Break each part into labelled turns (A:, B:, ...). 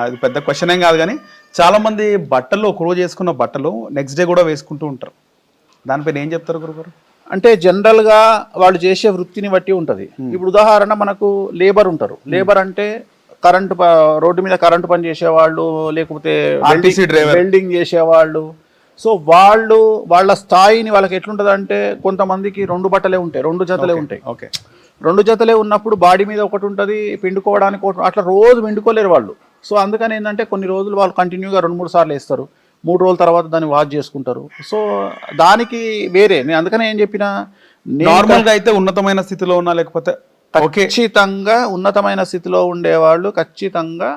A: అది పెద్ద క్వశ్చన్ ఏం కాదు, కానీ చాలా మంది బట్టలు ఒక రోజు వేసుకున్న బట్టలు నెక్స్ట్ డే కూడా వేసుకుంటూ ఉంటారు. దానిపైన ఏం చెప్తారు గురుగారు?
B: అంటే జనరల్గా వాళ్ళు చేసే వృత్తిని బట్టి ఉంటుంది. ఇప్పుడు ఉదాహరణ మనకు లేబర్ ఉంటారు. లేబర్ అంటే రోడ్డు మీద కరెంటు పని చేసేవాళ్ళు, లేకపోతే వెల్డింగ్ చేసేవాళ్ళు. సో వాళ్ళ స్థాయిని వాళ్ళకి ఎట్లుంటుంది అంటే, కొంతమందికి 2 బట్టలే ఉంటాయి, 2 జతలే ఉంటాయి.
A: ఓకే,
B: 2 జతలే ఉన్నప్పుడు బాడీ మీద ఒకటి ఉంటుంది, పిండుకోవడానికి ఒకటి, అట్లా రోజు పిండుకోలేరు వాళ్ళు. సో అందుకని ఏంటంటే కొన్ని రోజులు వాళ్ళు కంటిన్యూగా 2-3 సార్లు వేస్తారు, 3 రోజుల తర్వాత దాన్ని వాష్ చేసుకుంటారు. సో దానికి వేరే నేను అందుకనే ఏం చెప్పినా,
A: నార్మల్గా అయితే ఉన్నతమైన స్థితిలో ఉన్నా, లేకపోతే
B: ఖచ్చితంగా ఉన్నతమైన స్థితిలో ఉండేవాళ్ళు ఖచ్చితంగా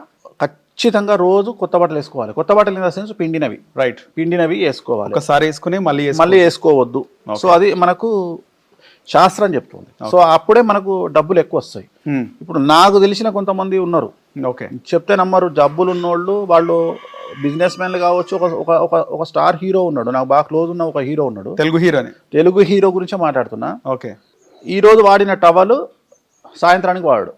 B: రోజు కొత్త బట్టలు వేసుకోవాలి. కొత్త బట్టలు ఇన్ ద సెన్స్ పిండినవి,
A: రైట్,
B: పిండినవి వేసుకోవాలి.
A: ఒకసారి వేసుకుని మళ్ళీ
B: వేసుకోవద్దు. సో అది మనకు శాస్త్రం చెప్తుంది. సో అప్పుడే మనకు డబ్బులు ఎక్కువ వస్తాయి. ఇప్పుడు నాకు తెలిసిన కొంతమంది ఉన్నారు,
A: ఓకే, చెప్తే
B: నమ్మరు, జబ్బులు ఉన్నోళ్ళు, వాళ్ళు బిజినెస్ మ్యాన్లు కావచ్చు. ఒక స్టార్ హీరో ఉన్నాడు, నాకు బాగా క్లోజ్ ఉన్న ఒక హీరో ఉన్నాడు, తెలుగు హీరో గురించే మాట్లాడుతున్నా.
A: ఓకే,
B: ఈ రోజు వాడిన టవల్ సాయంత్రానికి వాడాడు.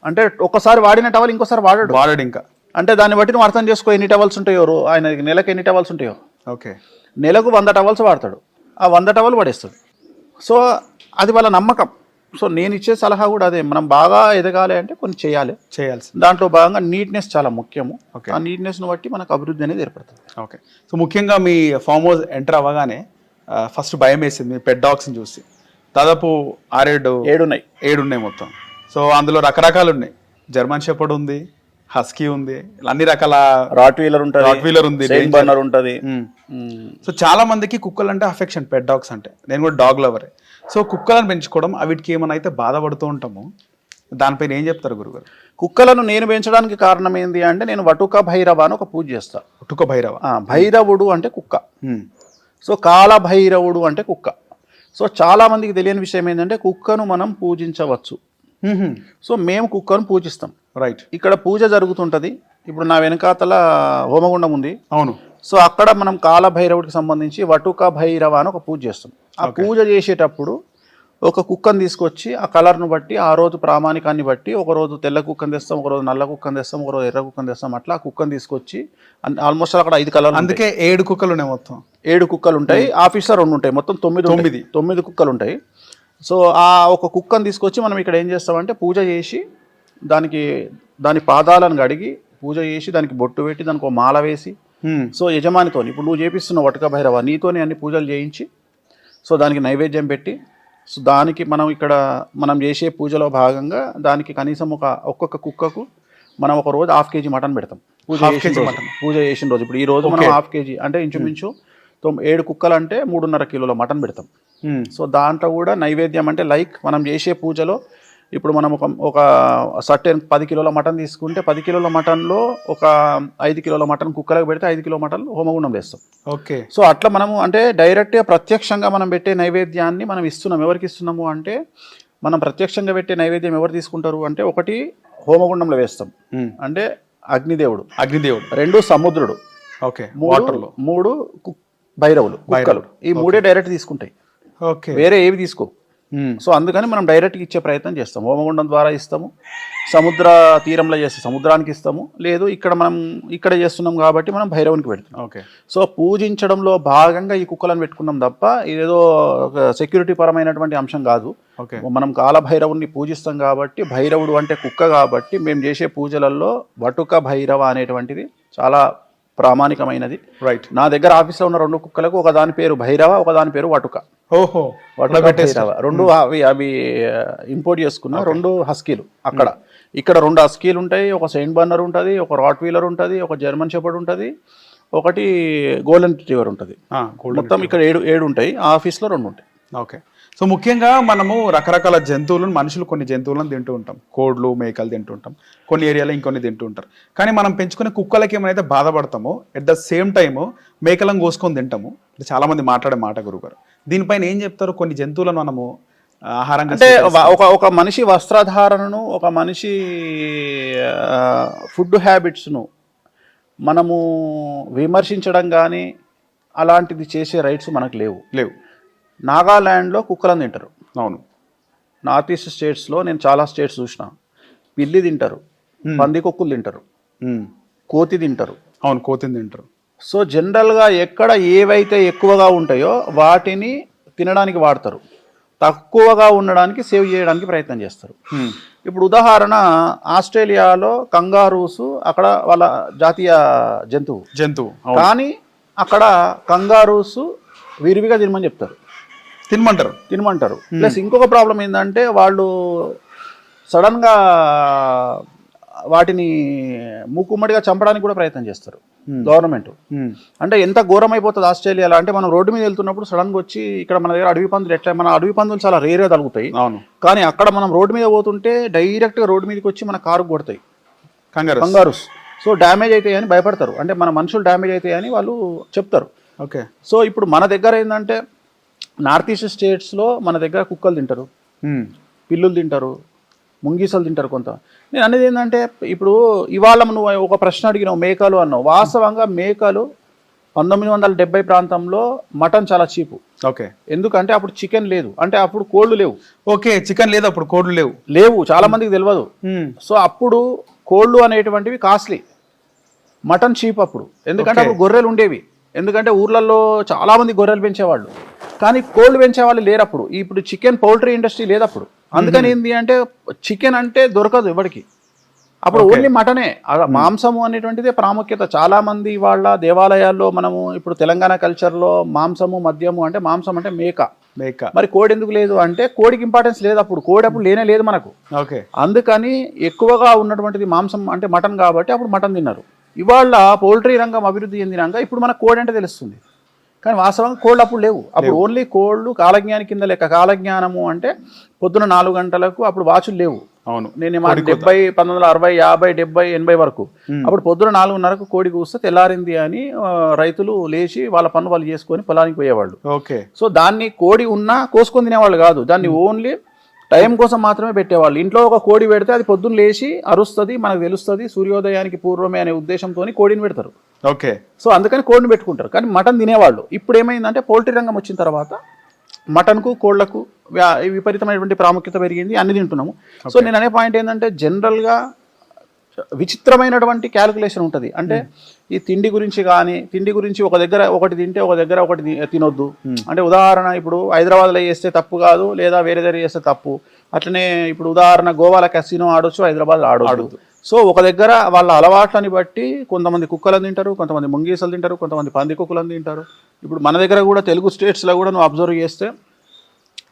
B: అంటే ఒక్కసారి వాడిన టవల్ ఇంకోసారి వాడాడు
A: ఇంకా.
B: అంటే దాన్ని బట్టి నువ్వు అర్థం చేసుకో ఎన్ని టవల్స్ ఉంటాయో, ఆయన నెలకు ఎన్ని టవల్స్ ఉంటాయో.
A: ఓకే,
B: నెలకు 100 టవల్స్ వాడతాడు, ఆ 100 టవల్ పడేస్తాడు. సో అది వాళ్ళ నమ్మకం. సో నేను ఇచ్చే సలహా కూడా అదే, మనం బాగా ఎదగాలి అంటే కొన్ని చేయాల్సి. దాంట్లో భాగంగా నీట్నెస్ చాలా ముఖ్యము. ఆ నీట్నెస్ను బట్టి మనకు అభివృద్ధి అనేది ఏర్పడుతుంది.
A: ఓకే, సో ముఖ్యంగా మీ ఫామ్ హౌస్ ఎంటర్ అవ్వగానే ఫస్ట్ భయం వేసింది మీ పెట్ డాగ్స్ని చూసి. దాదాపు 6-7 ఉన్నాయి మొత్తం. సో అందులో రకరకాలు ఉన్నాయి, జర్మన్ షెపర్డ్ ఉంది, హస్కీ ఉంది, అన్ని రకాల
B: రాట్ వీలర్
A: ఉంది,
B: ఉంటుంది.
A: సో చాలా మందికి కుక్కలు అంటే అఫెక్షన్, పెట్ డాగ్స్ అంటే. నేను కూడా డాగ్ లవరే. సో కుక్కలను పెంచుకోవడం, వీటికి ఏమైనా అయితే బాధపడుతూ ఉంటాము, దానిపైన ఏం చెప్తారు గురుగారు?
B: కుక్కలను నేను పెంచడానికి కారణం ఏంటి అంటే, నేను వటుక భైరవ అని ఒక పూజ చేస్తాను.
A: వటుక భైరవ,
B: భైరవుడు అంటే కుక్క. సో కాల భైరవుడు అంటే కుక్క. సో చాలా మందికి తెలియని విషయం ఏంటంటే, కుక్కను మనం పూజించవచ్చు. సో మేము కుక్కను పూజిస్తాం.
A: రైట్,
B: ఇక్కడ పూజ జరుగుతుంటది. ఇప్పుడు నా వెనకాతల హోమగుండం ఉంది.
A: అవును.
B: సో అక్కడ మనం కాల భైరవుడికి సంబంధించి వటుక భైరవ అని ఒక పూజ చేస్తాం. ఆ పూజ చేసేటప్పుడు ఒక కుక్కను తీసుకొచ్చి ఆ కలర్ను బట్టి, ఆ రోజు ప్రామాణికాన్ని బట్టి, ఒకరోజు తెల్ల కుక్కను తెస్తాం, ఒకరోజు నల్ల కుక్కను తెస్తాం, ఒకరోజు ఎర్ర కుక్కను తెస్తాం. అట్లా ఆ కుక్కను తీసుకొచ్చి ఆల్మోస్ట్ అక్కడ 5 కలర్లు,
A: అందుకే 7 కుక్కలు ఉన్నాయి. మొత్తం 7
B: కుక్కలు ఉంటాయి. ఆఫీస్లో 2 ఉంటాయి. మొత్తం 9 కుక్కలు ఉంటాయి. సో ఆ ఒక కుక్కను తీసుకొచ్చి మనం ఇక్కడ ఏం చేస్తామంటే, పూజ చేసి దాని పాదాలను కడిగి పూజ చేసి, దానికి బొట్టు పెట్టి, దానికి ఒక మాల వేసి, సో యజమానితో, ఇప్పుడు నువ్వు చేపిస్తున్న వటుక భైరవ, నీతోనే అన్ని పూజలు చేయించి, సో దానికి నైవేద్యం పెట్టి, సో దానికి మనం చేసే పూజలో భాగంగా దానికి కనీసం ఒక్కొక్క కుక్కకు మనం ఒక రోజు 1/2 kg మటన్ పెడతాం. పూజ చేసిన రోజు ఇప్పుడు ఈ రోజు మనం 1/2 kg అంటే ఇంచుమించు 7 కుక్కలు అంటే 3.5 కిలోల మటన్ పెడతాం. సో దాంట్లో కూడా నైవేద్యం అంటే మనం చేసే పూజలో ఇప్పుడు మనం ఒక సర్టెన్ 10 కిలోల మటన్ తీసుకుంటే 10 కిలోల మటన్లో ఒక 5 కిలోల మటన్ కుక్కలకు పెడితే 5 కిలో మటన్ హోమగుండం వేస్తాం.
A: ఓకే,
B: సో అట్లా మనము అంటే డైరెక్ట్గా ప్రత్యక్షంగా మనం పెట్టే నైవేద్యాన్ని మనం ఇస్తున్నాం. ఎవరికి ఇస్తున్నాము అంటే, మనం ప్రత్యక్షంగా పెట్టే నైవేద్యం ఎవరు తీసుకుంటారు అంటే, ఒకటి హోమగుండంలో వేస్తాం అంటే అగ్నిదేవుడు, 2 సముద్రుడు,
A: ఓకే,
B: 3 భైరవులు, కుక్కలు. ఈ 3 డైరెక్ట్ తీసుకుంటాయి, వేరే ఏవి తీసుకో. సో అందుకని మనం డైరెక్ట్గా ఇచ్చే ప్రయత్నం చేస్తాం. హోమగుండం ద్వారా ఇస్తాము, సముద్ర తీరంలో చేస్తే సముద్రానికి ఇస్తాము, లేదు ఇక్కడ చేస్తున్నాం కాబట్టి మనం భైరవునికి పెడతాం.
A: ఓకే,
B: సో పూజించడంలో భాగంగా ఈ కుక్కలను పెట్టుకున్నాం తప్ప ఇదేదో సెక్యూరిటీ పరమైనటువంటి అంశం కాదు. మనం కాలభైరవుని పూజిస్తాం కాబట్టి, భైరవుడు అంటే కుక్క కాబట్టి, మేము చేసే పూజలలో వటుక భైరవ అనేటువంటిది చాలా ప్రామాణికమైనది.
A: రైట్, నా
B: దగ్గర ఆఫీస్లో ఉన్న 2 కుక్కలకు ఒక దాని పేరు భైరవ, ఒక దాని పేరు వటుక. వటుక భైరవ 2 అవి ఇంపోర్ట్ చేసుకున్న 2 హస్కీలు. ఇక్కడ 2 హస్కీలు ఉంటాయి, ఒక సెయింట్ బర్నర్ ఉంటుంది, ఒక రాట్ వీలర్ ఉంటుంది, ఒక జర్మన్ షెపర్డ్ ఉంటుంది, ఒకటి గోల్డెన్ రిట్రీవర్ ఉంటుంది. మొత్తం ఇక్కడ 7 ఉంటాయి. ఆఫీస్లో 2 ఉంటాయి.
A: ఓకే, సో ముఖ్యంగా మనము రకరకాల జంతువులను, మనుషులు కొన్ని జంతువులను తింటూ ఉంటాం. కోడ్లు, మేకలు తింటూ ఉంటాం, కొన్ని ఏరియాలో ఇంకొన్ని తింటూ ఉంటారు. కానీ మనం పెంచుకునే కుక్కలకి ఏమైతే బాధపడతామో, ఎట్ ద సేమ్ టైము మేకలను కోసుకొని తింటాము. చాలా మంది మాట్లాడే మాట గురుగారు, దీనిపైన ఏం చెప్తారు? కొన్ని జంతువులను మనము ఆహారంగా
B: అంటే ఒక మనిషి వస్త్రధారణను, ఒక మనిషి ఫుడ్ హ్యాబిట్స్ను మనము విమర్శించడం కానీ అలాంటిది చేసే రైట్స్ మనకు లేవు. నాగాల్యాండ్లో కుక్కలను తింటారు.
A: అవును,
B: నార్త్ ఈస్ట్ స్టేట్స్లో నేను చాలా స్టేట్స్ చూసిన. పిల్లి తింటారు, పంది కుక్కలు తింటారు, కోతి తింటారు.
A: అవును, కోతిని తింటారు.
B: సో జనరల్గా ఎక్కడ ఏవైతే ఎక్కువగా ఉంటాయో వాటిని తినడానికి వాడతారు, తక్కువగా ఉండడానికి సేవ్ చేయడానికి ప్రయత్నం చేస్తారు. ఇప్పుడు ఉదాహరణ ఆస్ట్రేలియాలో కంగారూస్ అక్కడ వాళ్ళ జాతీయ జంతువు కానీ అక్కడ కంగారూస్ విరివిగా తినమంటారు. ప్లస్ ఇంకొక ప్రాబ్లం ఏంటంటే వాళ్ళు సడన్గా వాటిని మూకుమ్మడిగా చంపడానికి కూడా ప్రయత్నం చేస్తారు గవర్నమెంట్. అంటే ఎంత ఘోరం అయిపోతుంది ఆస్ట్రేలియాలో అంటే మనం రోడ్డు మీద వెళ్తున్నప్పుడు సడన్గా వచ్చి ఇక్కడ మన దగ్గర అడవి పందులు ఎట్లా మన అడవి పందులు చాలా రేర్గా తగులుతాయి, కానీ అక్కడ మనం రోడ్డు మీద పోతుంటే డైరెక్ట్గా రోడ్డు మీదకి వచ్చి మన కారు కొడతాయి కంగారూస్. సో డ్యామేజ్ అవుతాయి అని భయపడతారు, అంటే మన మనుషులు డ్యామేజ్ అవుతాయి అని వాళ్ళు చెప్తారు.
A: ఓకే.
B: సో ఇప్పుడు మన దగ్గర ఏంటంటే నార్త్ ఈస్ట్ స్టేట్స్లో మన దగ్గర కుక్కలు తింటారు, పిల్లులు తింటారు, ముంగీసలు తింటారు కొంత. నేను అనేది ఏంటంటే ఇప్పుడు ఇవాళ నువ్వు ఒక ప్రశ్న అడిగినావు మేకలు అన్నావు. వాస్తవంగా మేకలు 1970 ప్రాంతంలో మటన్ చాలా చీపు.
A: ఓకే.
B: ఎందుకంటే అప్పుడు చికెన్ లేదు, అంటే అప్పుడు కోళ్ళు లేవు.
A: ఓకే, చికెన్ లేదు అప్పుడు, కోళ్ళు
B: లేవు చాలా మందికి తెలియదు. సో అప్పుడు కోళ్ళు అనేటువంటివి కాస్ట్లీ, మటన్ చీప్ అప్పుడు. ఎందుకంటే అప్పుడు గొర్రెలు ఉండేవి, ఎందుకంటే ఊర్లలో చాలా మంది గొర్రెలు పెంచేవాళ్ళు, కానీ కోళ్ళు పెంచేవాళ్ళు లేరు అప్పుడు. ఇప్పుడు చికెన్ పౌల్ట్రీ ఇండస్ట్రీ లేదు అప్పుడు. అందుకని ఏంటి అంటే చికెన్ అంటే దొరకదు ఎవరికి, అప్పుడు ఓన్లీ మటనే. మాంసము అనేటువంటిదే ప్రాముఖ్యత. చాలా మంది వాళ్ళ దేవాలయాల్లో మనము ఇప్పుడు తెలంగాణ కల్చర్లో మాంసము మద్యము అంటే మాంసం అంటే మేక. మరి కోడి ఎందుకు లేదు అంటే కోడికి ఇంపార్టెన్స్ లేదు అప్పుడు, కోడి అప్పుడు లేనే లేదు మనకు.
A: ఓకే.
B: అందుకని ఎక్కువగా ఉన్నటువంటిది మాంసం అంటే మటన్ కాబట్టి అప్పుడు మటన్ తిన్నారు. ఇవాళ పౌల్ట్రీ రంగం అభివృద్ధి చెందినాక ఇప్పుడు మనకు కోడి అంటే తెలుస్తుంది, కానీ వాస్తవంగా కోళ్ళు అప్పుడు లేవు. అప్పుడు ఓన్లీ కోళ్ళు కాలజ్ఞాని కింద లెక్క. కాలజ్ఞానము అంటే పొద్దున 4 గంటలకు అప్పుడు వాచులు లేవు.
A: అవును,
B: నేను 70, 1960, 50, 70, 80 వరకు అప్పుడు పొద్దున 4:30కు కోడి కూస్తే తెల్లారింది అని రైతులు లేచి వాళ్ళ పనులు వాళ్ళు చేసుకొని పొలానికి పోయేవాళ్ళు.
A: ఓకే. సో
B: దాన్ని కోడి ఉన్నా కోసుకొని తినేవాళ్ళు కాదు, దాన్ని ఓన్లీ టైం కోసం మాత్రమే పెట్టేవాళ్ళు. ఇంట్లో ఒక కోడి పెడితే అది పొద్దున్న లేచి అరుస్తుంది, మనకు తెలుస్తుంది సూర్యోదయానికి పూర్వమే అనే ఉద్దేశంతో కోడిని పెడతారు.
A: ఓకే.
B: సో అందుకని కోడిని పెట్టుకుంటారు, కానీ మటన్ తినేవాళ్ళు. ఇప్పుడు ఏమైందంటే పౌల్ట్రీ రంగం వచ్చిన తర్వాత మటన్కు కోళ్లకు విపరీతమైనటువంటి ప్రాముఖ్యత పెరిగింది, అన్ని తింటున్నాము. సో నేను అనే పాయింట్ ఏంటంటే జనరల్గా విచిత్రమైనటువంటి క్యాలిక్యులేషన్ ఉంటుంది. అంటే ఈ తిండి గురించి కానీ, తిండి గురించి ఒక దగ్గర ఒకటి తింటే ఒక దగ్గర ఒకటి తినొద్దు. అంటే ఉదాహరణ ఇప్పుడు హైదరాబాద్లో చేస్తే తప్పు కాదు, లేదా వేరే దగ్గర చేస్తే తప్పు. అట్లనే ఇప్పుడు ఉదాహరణ గోవాలో కసినో ఆడొచ్చు, హైదరాబాద్లో ఆడొద్దు. సో ఒక దగ్గర వాళ్ళ అలవాట్లని బట్టి కొంతమంది కుక్కలను తింటారు, కొంతమంది ముంగీసలు తింటారు, కొంతమంది పంది కుక్కలను తింటారు. ఇప్పుడు మన దగ్గర కూడా తెలుగు స్టేట్స్లో కూడా నువ్వు అబ్జర్వ్ చేస్తే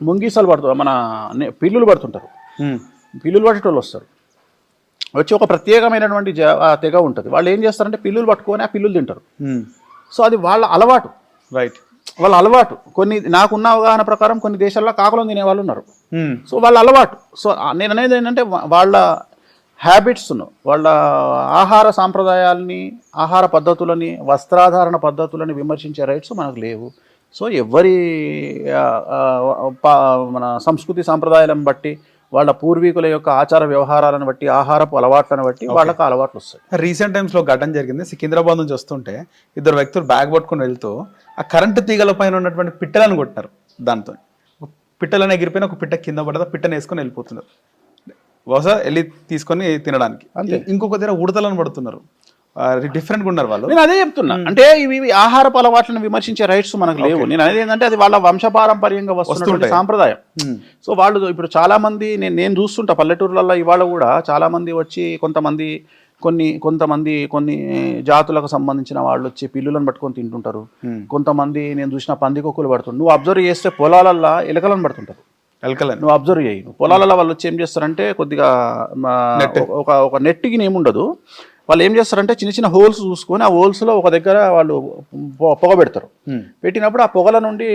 B: ముంగీసలు పడుతుంది, మన పిల్లులు పడుతుంటారు, పిల్లులు పట్టేటోళ్ళు వస్తారు వచ్చి. ఒక ప్రత్యేకమైనటువంటి తెగ ఉంటుంది, వాళ్ళు ఏం చేస్తారంటే పిల్లులు పట్టుకొని ఆ పిల్లులు తింటారు. సో అది వాళ్ళ అలవాటు,
A: రైట్,
B: వాళ్ళ అలవాటు. కొన్ని నాకున్న అవగాహన ప్రకారం కొన్ని దేశాల్లో కాకులను తినే వాళ్ళు ఉన్నారు. సో వాళ్ళ అలవాటు. సో నేను అనేది ఏంటంటే వాళ్ళ హ్యాబిట్స్ను, వాళ్ళ ఆహార సాంప్రదాయాలని, ఆహార పద్ధతులని, వస్త్రాధారణ పద్ధతులని విమర్శించే రైట్స్ మనకు లేవు. సో ఎవరి మన సంస్కృతి సాంప్రదాయాలను బట్టి, వాళ్ళ పూర్వీకుల యొక్క ఆచార వ్యవహారాలను బట్టి, ఆహారపు అలవాట్లను బట్టి వాళ్ళకు అలవాట్లు వస్తాయి.
A: రీసెంట్ టైమ్స్లో ఘటన జరిగింది. సికింద్రాబాద్ నుంచి వస్తుంటే 2 వ్యక్తులు బ్యాగ్ పట్టుకుని వెళ్తూ ఆ కరెంటు తీగల పైన ఉన్నటువంటి పిట్టలను కొట్టినారు. దాంతో పిట్టలను ఎగిరిపోయిన ఒక పిట్ట కింద పడదా, పిట్టను వేసుకొని వెళ్ళిపోతున్నారు బహుశా వెళ్ళి తీసుకొని తినడానికి. ఇంకొక దగ్గర ఉడతలను పడుతున్నారు. డిఫరెంట్గా ఉన్నారు వాళ్ళు. నేను
B: అదే చెప్తున్నా, అంటే ఇవి ఆహారపు అలవాట్లను విమర్శించే రైట్స్ మనకు లేవు. నేను అనేది ఏంటంటే అది వాళ్ళ వంశపారంపర్యంగా వస్తున్న సాంప్రదాయం. సో వాళ్ళు ఇప్పుడు చాలా మంది నేను చూస్తుంటా పల్లెటూర్లలో ఇవాళ కూడా చాలా మంది వచ్చి కొన్ని జాతులకు సంబంధించిన వాళ్ళు వచ్చి పిల్లులను పట్టుకొని తింటుంటారు. కొంతమంది నేను చూసిన పందికొక్కులు పడుతుంటారు. నువ్వు అబ్జర్వ్ చేస్తే పొలాలల్లో ఎలకలను పడుతుంటారు. నువ్వు అబ్జర్వ్ చేయి. పొలాలలో వాళ్ళు వచ్చి ఏం చేస్తారంటే కొద్దిగా ఒక నెట్కి ఏముండదు, వాళ్ళు ఏం చేస్తారంటే చిన్న చిన్న హోల్స్ చూసుకొని ఆ హోల్స్లో ఒక దగ్గర వాళ్ళు పొగ పెడతారు. పెట్టినప్పుడు ఆ పొగల నుండి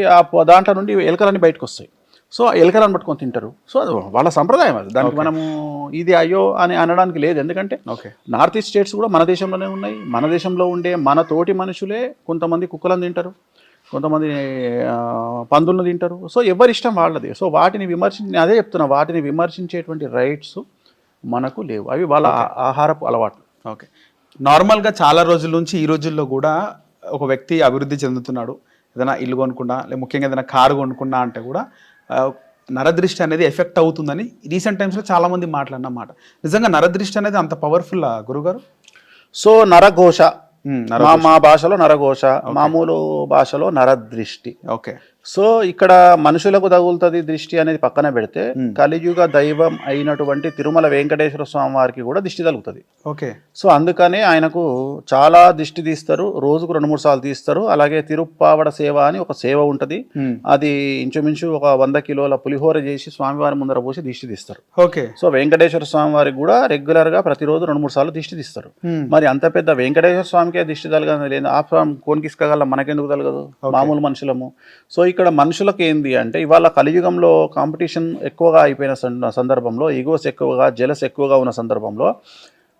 B: దాంట్లో నుండి ఎలకలన్నీ బయటకు వస్తాయి. సో ఎలకలను పట్టుకొని తింటారు. సో అది వాళ్ళ సంప్రదాయం. అది దానికి మనము ఇది అయ్యో అని అనడానికి లేదు. ఎందుకంటే నార్త్ ఈస్ట్ స్టేట్స్ కూడా మన దేశంలోనే ఉన్నాయి. మన దేశంలో ఉండే మన తోటి మనుషులే కొంతమంది కుక్కలను తింటారు, కొంతమంది పందులను తింటారు. సో ఎవరి ఇష్టం వాళ్ళది. సో వాటిని అదే చెప్తున్నా, వాటిని విమర్శించేటువంటి రైట్స్ మనకు లేవు. అవి వాళ్ళ ఆహారపు అలవాట్లు.
A: ఓకే. నార్మల్గా చాలా రోజుల నుంచి ఈ రోజుల్లో కూడా ఒక వ్యక్తి అభివృద్ధి చెందుతున్నాడు, ఏదైనా ఇల్లు కొనుక్కున్నా, లేదా ముఖ్యంగా ఏదైనా కారు కొనుక్కున్నా అంటే కూడా నరదృష్టి అనేది ఎఫెక్ట్ అవుతుందని రీసెంట్ టైమ్స్లో చాలామంది మాట్లాడినమాట. నిజంగా నరదృష్టి అనేది అంత పవర్ఫుల్ గురుగారు?
B: సో నరఘోష,
A: ఉమ్,
B: మా భాషలో నరఘోష, మామూలు భాషలో నరదృష్టి.
A: ఓకే.
B: సో ఇక్కడ మనుషులకు తగులుతుంది దృష్టి అనేది పక్కన పెడితే కలియుగ దైవం అయినటువంటి తిరుమల వెంకటేశ్వర స్వామి వారికి కూడా దిష్టి తగులుతుంది.
A: ఓకే.
B: సో అందుకనే ఆయనకు చాలా దిష్టి తీస్తారు, రోజుకు 2-3 సార్లు తీస్తారు. అలాగే తిరుప్పావడ సేవ అని ఒక సేవ ఉంటుంది, అది ఇంచుమించు ఒక 100 కిలోల పులిహోర చేసి స్వామివారి ముందర పోసి దిష్టి తీస్తారు.
A: ఓకే.
B: సో వెంకటేశ్వర స్వామి వారికి కూడా రెగ్యులర్ గా ప్రతిరోజు 2-3 సార్లు దిష్టి తీస్తారు. మరి అంత పెద్ద వెంకటేశ్వర స్వామికే దిష్టి తలగదు లేదు, ఆ స్వామి కోనికిస్కగల మనకెందుకు తలగదు, మామూలు మనుషులము. సో ఇక్కడ మనుషులకు ఏంది అంటే ఇవాళ కలియుగంలో కాంపిటీషన్ ఎక్కువగా అయిపోయిన సందర్భంలో, ఈగోస్ ఎక్కువగా, జెలస్ ఎక్కువగా ఉన్న సందర్భంలో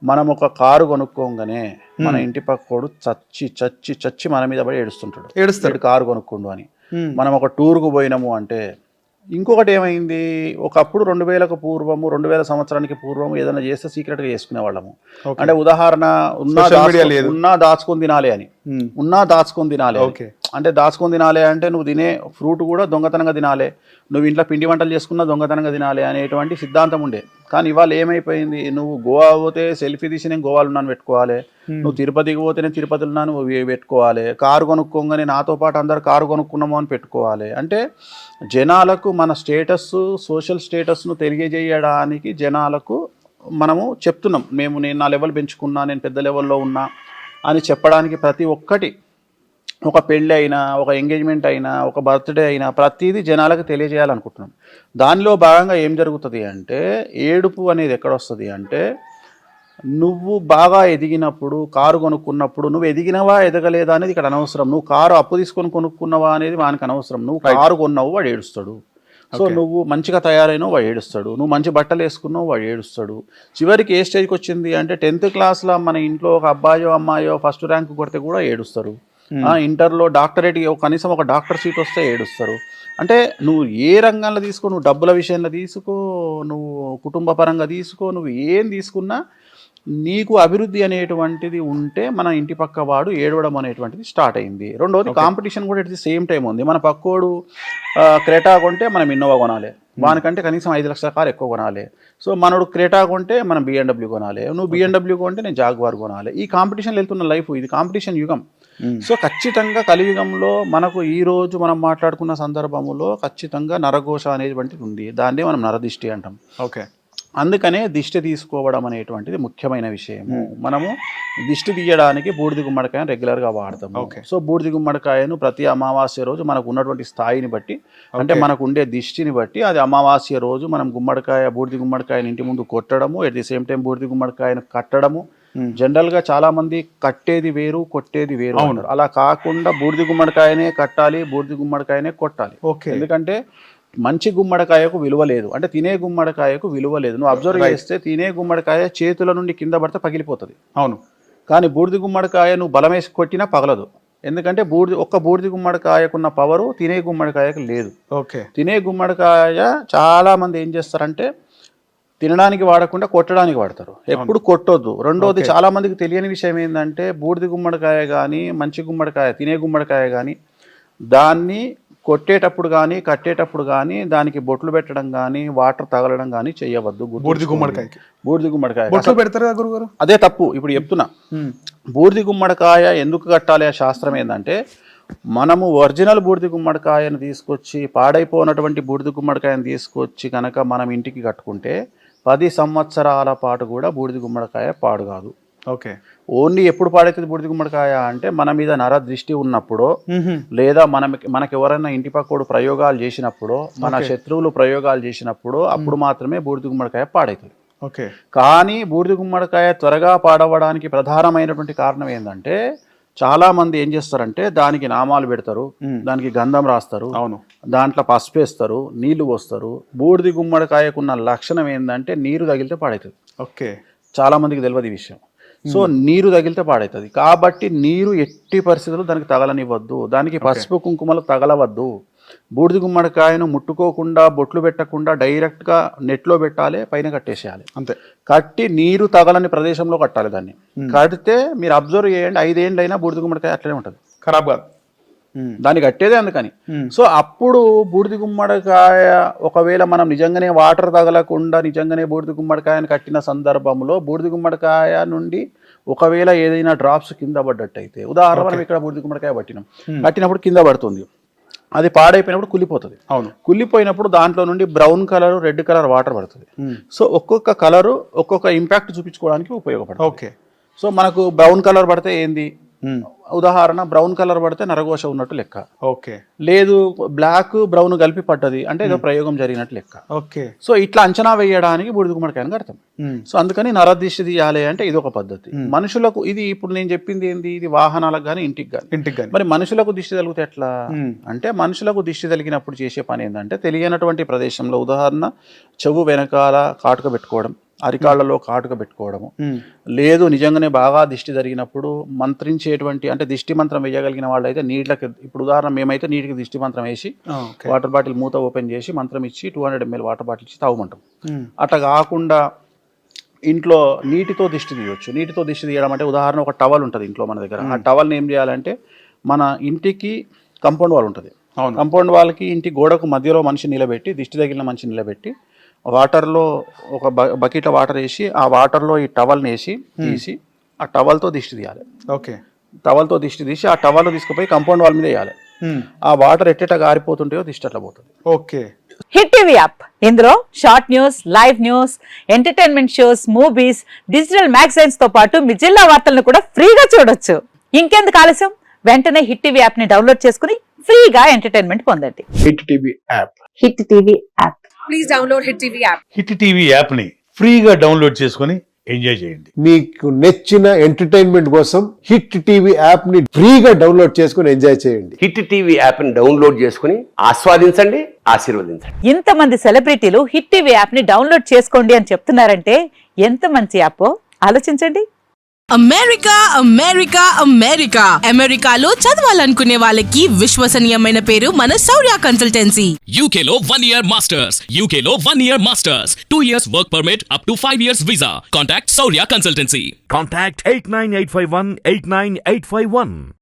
B: మనం ఒక కారు కొనుక్కోగానే మన ఇంటి పక్కోడు చచ్చి చచ్చి చచ్చి మన మీద పడి ఏడుస్తాడు కారు కొనుక్కోండు అని. మనం ఒక టూర్కు పోయినాము అంటే. ఇంకొకటి ఏమైంది, ఒకప్పుడు 2000కు పూర్వము, 2000 సంవత్సరానికి పూర్వము ఏదైనా చేస్తే సీక్రెట్గా చేసుకునే వాళ్ళము. అంటే ఉదాహరణ ఉన్నా దాచుకొని తినాలి అని, ఉన్నా దాచుకొని తినాలి. అంటే దాచుకొని తినాలి అంటే నువ్వు తినే ఫ్రూట్ కూడా దొంగతనంగా తినాలి, నువ్వు ఇంట్లో పిండి వంటలు చేసుకున్నా దొంగతనంగా తినాలి అనేటువంటి సిద్ధాంతం ఉండే. కానీ ఇవాళ ఏమైపోయింది, నువ్వు గోవా పోతే సెల్ఫీ తీసి నేను గోవాలో ఉన్నాను పెట్టుకోవాలి, నువ్వు తిరుపతికి పోతే నేను తిరుపతిలో ఉన్నాను పెట్టుకోవాలి, కారు కొనుక్కోగానే నాతో పాటు అందరు కారు కొనుక్కున్నాము అని పెట్టుకోవాలి. అంటే జనాలకు మన స్టేటస్, సోషల్ స్టేటస్ను తెలియజేయడానికి జనాలకు మనము చెప్తున్నాం, నేను నా లెవెల్ పెంచుకున్నా, నేను పెద్ద లెవెల్లో ఉన్నా అని చెప్పడానికి ప్రతి ఒక్కటి, ఒక పెళ్ళి అయినా, ఒక ఎంగేజ్మెంట్ అయినా, ఒక బర్త్డే అయినా ప్రతిదీ జనాలకు తెలియజేయాలనుకుంటున్నాం. దానిలో భాగంగా ఏం జరుగుతుంది అంటే ఏడుపు అనేది ఎక్కడొస్తుంది అంటే, నువ్వు బాగా ఎదిగినప్పుడు, కారు కొనుక్కున్నప్పుడు నువ్వు ఎదిగినవా ఎదగలేదా అనేది ఇక్కడ అనవసరం. నువ్వు కారు అప్పు తీసుకొని కొనుక్కున్నావా అనేది వానికి అనవసరం. నువ్వు కారు కొన్నావు వాడు ఏడుస్తాడు. సో నువ్వు మంచిగా తయారైనావు వాడు ఏడుస్తాడు, నువ్వు మంచి బట్టలు వేసుకున్నావు వాడు ఏడుస్తాడు. చివరికి ఏ స్టేజ్కి వచ్చింది అంటే 10th క్లాస్లో మన ఇంట్లో ఒక అబ్బాయో అమ్మాయో ఫస్ట్ ర్యాంక్ కొడితే కూడా ఏడుస్తారు. ఇంటర్లో డాక్టరేట్ కనీసం ఒక డాక్టర్ సీట్ వస్తే ఏడుస్తారు. అంటే నువ్వు ఏ రంగంలో తీసుకో, నువ్వు డబ్బుల విషయంలో తీసుకో, నువ్వు కుటుంబ పరంగా తీసుకో, నువ్వు ఏం తీసుకున్నా నీకు అభివృద్ధి అనేటువంటిది ఉంటే మన ఇంటి పక్క వాడు ఏడవడం అనేటువంటిది స్టార్ట్ అయింది. రెండోది కాంపిటీషన్ కూడా ఎట్ ది సేమ్ టైం ఉంది. మన పక్కోడు క్రెటా కొంటే మనం ఇన్నోవా కొనాలి, వానికంటే కనీసం 5 లక్షల కారు ఎక్కువ కొనాలి. సో మనోడు క్రెటా కొంటే మనం BMW కొనాలి, నువ్వు BMW కొంటే నేను జాగ్వార్ కొనాలి. ఈ కాంపిటీషన్లో వెళ్తున్న లైఫ్ ఇది, కాంపిటీషన్ యుగం. సో ఖచ్చితంగా కలియుగంలో మనకు ఈ రోజు మనం మాట్లాడుకున్న సందర్భంలో ఖచ్చితంగా నరఘోష అనేటువంటిది ఉంది. దాన్నే మనం నరదిష్టి అంటాం.
A: ఓకే.
B: అందుకనే దిష్టి తీసుకోవడం అనేటువంటిది ముఖ్యమైన విషయము. మనము దిష్టి తీయడానికి బూడిద గుమ్మడికాయను రెగ్యులర్గా వాడతాము. సో బూడిద గుమ్మడికాయను ప్రతి అమావాస్య రోజు మనకు ఉన్నటువంటి స్థాయిని బట్టి, అంటే మనకు ఉండే దిష్టిని బట్టి, అది అమావాస్య రోజు మనం బూడిద గుమ్మడికాయని ఇంటి ముందు కొట్టడము, ఎట్ ది సేమ్ టైం బూడిద గుమ్మడికాయను కట్టడము. జనరల్ గా చాలా మంది కట్టేది వేరు, కొట్టేది వేరు అంటారు. అలా కాకుండా బూడిద గుమ్మడికాయనే కట్టాలి, బూడిద గుమ్మడికాయనే కొట్టాలి. ఎందుకంటే మంచి గుమ్మడికాయకు విలువ లేదు, అంటే తినే గుమ్మడికాయకు విలువ లేదు. నువ్వు అబ్జర్వ్ చేస్తే తినే గుమ్మడికాయ చేతుల నుండి కింద పడితే పగిలిపోతుంది.
A: అవును.
B: కానీ బూడిద గుమ్మడికాయ నువ్వు బలం వేసి కొట్టినా పగలదు. ఎందుకంటే బూడిద గుమ్మడికాయకున్న పవరు తినే గుమ్మడికాయకు లేదు.
A: ఓకే.
B: తినే గుమ్మడికాయ చాలా మంది ఏం చేస్తారంటే తినడానికి వాడకుండా కొట్టడానికి వాడతారు. ఎప్పుడు కొట్టొద్దు. రెండోది చాలా మందికి తెలియని విషయం ఏంటంటే బూడిద గుమ్మడికాయ కానీ, మంచి గుమ్మడికాయ, తినే గుమ్మడికాయ కానీ, దాన్ని కొట్టేటప్పుడు కానీ, కట్టేటప్పుడు కానీ, దానికి బొట్లు పెట్టడం కానీ, వాటర్ తగలడం కానీ చేయవద్దు. బూడిద గుమ్మడికాయ
A: పెడతారు గురుగారు,
B: అదే తప్పు. ఇప్పుడు చెప్తున్నా, బూడిద గుమ్మడికాయ ఎందుకు కట్టాలి ఆ శాస్త్రం ఏంటంటే, మనము ఒరిజినల్ బూడిద గుమ్మడికాయను తీసుకొచ్చి, పాడైపోయినటువంటి బూడిద గుమ్మడికాయను తీసుకొచ్చి కనుక మనం ఇంటికి కట్టుకుంటే 10 సంవత్సరాల పాటు కూడా బూడిద గుమ్మడికాయ పాడు కాదు.
A: ఓకే.
B: ఓన్లీ ఎప్పుడు పాడైతుంది బూడిద గుమ్మడికాయ అంటే మన మీద నర దృష్టి ఉన్నప్పుడో, లేదా మనకి ఎవరైనా ఇంటి పక్కోడు ప్రయోగాలు చేసినప్పుడో, మన శత్రువులు ప్రయోగాలు చేసినప్పుడో అప్పుడు మాత్రమే బూడిద గుమ్మడికాయ పాడవుతుంది.
A: ఓకే. కానీ
B: బూడిద గుమ్మడికాయ త్వరగా పాడవడానికి ప్రధానమైనటువంటి కారణం ఏంటంటే, చాలా మంది ఏం చేస్తారంటే దానికి నామాలు పెడతారు, దానికి గంధం రాస్తారు, దాంట్లో పసుపు వేస్తారు, నీళ్లు పోస్తారు. బూడిద గుమ్మడికాయకున్న లక్షణం ఏంటంటే నీరు తగిలితే పాడవుతుంది.
A: ఓకే.
B: చాలా మందికి తెలియదు ఈ విషయం. సో నీరు తగిలితే పాడవుతుంది. కాబట్టి నీరు ఎట్టి పరిస్థితుల్లో దానికి తగలనివ్వద్దు, దానికి పసుపు కుంకుమలు తగలవద్దు. బూడిద గుమ్మడికాయను ముట్టుకోకుండా, బొట్లు పెట్టకుండా డైరెక్ట్గా నెట్లో పెట్టాలి, పైన కట్టేసేయాలి అంతే. కట్టి నీరు తగలని ప్రదేశంలో కట్టాలి. దాన్ని కడితే మీరు అబ్జర్వ్ చేయండి, 5 ఏళ్ళైనా బూడిద గుమ్మడికాయ అట్లనే ఉంటుంది,
A: ఖరాబ్ కాదు.
B: దాన్ని కట్టేదే అందుకని. సో అప్పుడు బూడిద గుమ్మడికాయ ఒకవేళ మనం నిజంగానే వాటర్ తగలకుండా నిజంగానే బూడిద గుమ్మడికాయని కట్టిన సందర్భంలో బూడిద గుమ్మడికాయ నుండి ఒకవేళ ఏదైనా డ్రాప్స్ కింద పడ్డట్టయితే, ఉదాహరణ మనం ఇక్కడ బూడిద గుమ్మడికాయ కట్టినప్పుడు కింద పడుతుంది, అది పాడైపోయినప్పుడు కుళ్ళిపోతుంది.
A: అవును,
B: కుళ్ళిపోయినప్పుడు దాంట్లో నుండి brown colour, red colour water పడుతుంది. సో ఒక్కొక్క కలరు ఒక్కొక్క ఇంపాక్ట్ చూపించుకోవడానికి ఉపయోగపడుతుంది.
A: ఓకే.
B: సో మనకు బ్రౌన్ కలర్ పడితే ఏంది, ఉదాహరణ బ్రౌన్ కలర్ పడితే నరఘోష ఉన్నట్టు లెక్క.
A: ఓకే.
B: లేదు బ్లాక్ బ్రౌన్ కలిపి పడ్డది అంటే ఏదో ప్రయోగం జరిగినట్టు లెక్క.
A: ఓకే.
B: సో ఇట్లా అంచనా వేయడానికి బూడిద గుమ్మడికాయని కడతాం. సో అందుకని నరదిష్టి తీయాలి అంటే ఇది ఒక పద్ధతి. మనుషులకు ఇది ఇప్పుడు నేను చెప్పింది ఏంది, ఇది వాహనాలకు కానీ ఇంటికి కానీ. మరి మనుషులకు దిష్టి తగిలితే ఎట్లా అంటే, మనుషులకు దిష్టి తగిలినప్పుడు చేసే పని ఏంటంటే, తెలియనటువంటి ప్రదేశంలో ఉదాహరణ చెవు వెనకాల కాటుక పెట్టుకోవడం, అరికాళ్లలో కాటుక పెట్టుకోవడము, లేదు నిజంగానే బాగా దిష్టి జరిగినప్పుడు మంత్రించేటువంటి అంటే దిష్టి మంత్రం వేయగలిగిన వాళ్ళు అయితే నీళ్ళకి, ఇప్పుడు ఉదాహరణ మేమైతే నీటికి దిష్టి మంత్రం వేసి వాటర్ బాటిల్ మూత ఓపెన్ చేసి మంత్రం ఇచ్చి 200 ml వాటర్ బాటిల్ ఇచ్చి తాగుమంటాం. అట్లా కాకుండా ఇంట్లో నీటితో దిష్టి తీయవచ్చు. నీటితో దిష్టి తీయడం అంటే ఉదాహరణ ఒక టవల్ ఉంటుంది ఇంట్లో మన దగ్గర. ఆ టవల్ని ఏం చేయాలంటే, మన ఇంటికి కాంపౌండ్ వాల్ ఉంటుంది, కాంపౌండ్ వాల్కి ఇంటి గోడకు మధ్యలో మనిషి నిలబెట్టి, దిష్టి తగిలిన మనిషి నిలబెట్టి వాటర్లో ఒక బకెట్లో వాటర్ వేసి ఆ వాటర్లో ఈ టవల్ని వేసి తీసి ఆ టవల్తో దిష్టి తీయాలి.
A: ఓకే.
B: టవల్తో దిష్టి తీసి ఆ టవల్ తీసుకుపోయి కాంపౌండ్ వాల్ మీద వేయాలి. ఆ వాటర్ ఎట్టెట గారిపోతుంటాయో దిష్టి అట్లా పోతుంది.
A: ఓకే.
C: హిట్ టీవీ యాప్, ఇందులో short news, live news, entertainment shows, movies, digital magazines తో పాటు మీ జిల్లా వార్తలను కూడా ఫ్రీగా చూడొచ్చు. ఇంకెందుకు ఆలస్యం, వెంటనే హిట్ టీవీ యాప్ ని డౌన్లోడ్ చేసుకుని ఫ్రీగా ఎంటర్టైన్మెంట్ పొందండి.
D: Hit TV app.
C: Hit TV app.
E: Please download Hit TV app.
F: Hit TV యాప్ని ఫ్రీగా డౌన్లోడ్ చేసుకొని ఎంజాయ్ చేయండి.
D: మీకు నచ్చిన ఎంటర్టైన్మెంట్ కోసం హిట్ టీవీ యాప్ ని ఫ్రీగా డౌన్లోడ్ చేసుకుని ఎంజాయ్ చేయండి.
G: హిట్ టీవీ యాప్ ని డౌన్లోడ్ చేసుకుని ఆస్వాదించండి, ఆశీర్వదించండి.
C: ఇంతమంది సెలబ్రిటీలు హిట్ టీవీ యాప్ ని డౌన్లోడ్ చేసుకోండి అని చెప్తున్నారంటే ఎంత మంచి యాప్ ఆలోచించండి.
H: అమెరికా అమెరికా అమెరికా అమెరికాలో చదవాలనుకునే వాళ్ళకి విశ్వసనీయమైన పేరు మన శౌర్య కన్సల్టెన్సీ.
I: UK లో 1 year masters, UK లో 1 year masters, 2 years work permit up to 5 years visa. Contact Saurya Consultancy.
J: Contact 89851 89851.